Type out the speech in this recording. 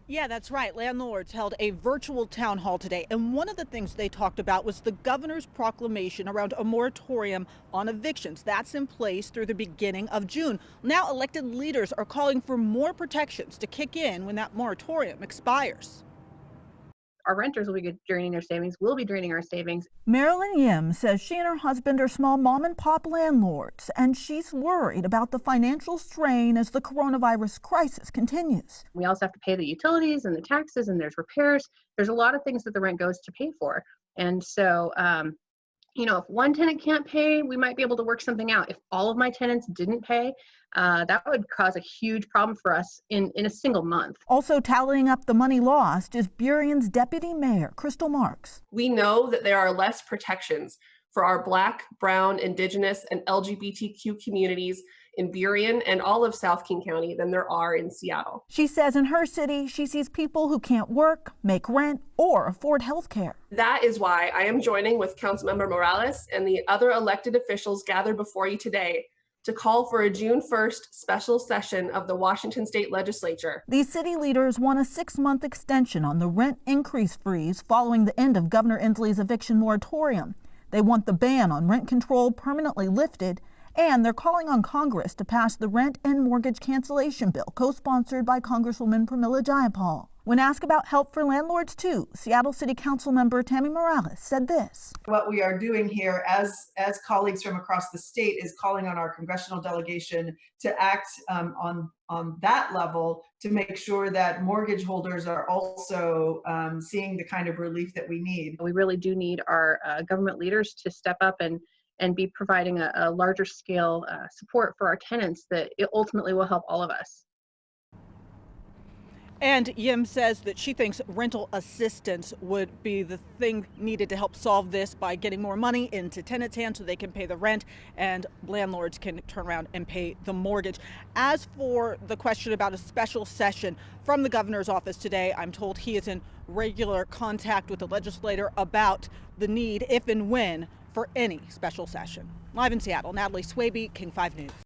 Yeah, that's right. Landlords held a virtual town hall today, and one of the things they talked about was the governor's proclamation around a moratorium on evictions. That's in place through the beginning of June. Now, elected leaders are calling for more protections to kick in when that moratorium expires. Our renters will be draining their savings. We'll be draining our savings. Marilyn Yim says she and her husband are small mom and pop landlords, and she's worried about the financial strain as the coronavirus crisis continues. We also have to pay the utilities and the taxes, and there's repairs. There's a lot of things that the rent goes to pay for. And so, if one tenant can't pay, we might be able to work something out. If all of my tenants didn't pay, that would cause a huge problem for us in a single month. Also tallying up the money lost is Burien's deputy mayor, Crystal Marks. We know that there are less protections for our Black, Brown, Indigenous, and LGBTQ communities in Burien and all of South King County than there are in Seattle. She says in her city, she sees people who can't work, make rent, or afford health care. That is why I am joining with Councilmember Morales and the other elected officials gathered before you today to call for a June 1st special session of the Washington State Legislature. These city leaders want a 6-month extension on the rent increase freeze following the end of Governor Inslee's eviction moratorium. They want the ban on rent control permanently lifted, and they're calling on Congress to pass the rent and mortgage cancellation bill, co-sponsored by Congresswoman Pramila Jayapal. When asked about help for landlords too, Seattle City Council member Tammy Morales said this. What we are doing here as colleagues from across the state is calling on our congressional delegation to act on that level to make sure that mortgage holders are also seeing the kind of relief that we need. We really do need our government leaders to step up and be providing a larger scale support for our tenants that it ultimately will help all of us. And Yim says that she thinks rental assistance would be the thing needed to help solve this by getting more money into tenants' hands so they can pay the rent and landlords can turn around and pay the mortgage. As for the question about a special session from the governor's office today, I'm told he is in regular contact with the legislator about the need, if and when, for any special session. Live in Seattle, Natalie Swaby, King 5 News.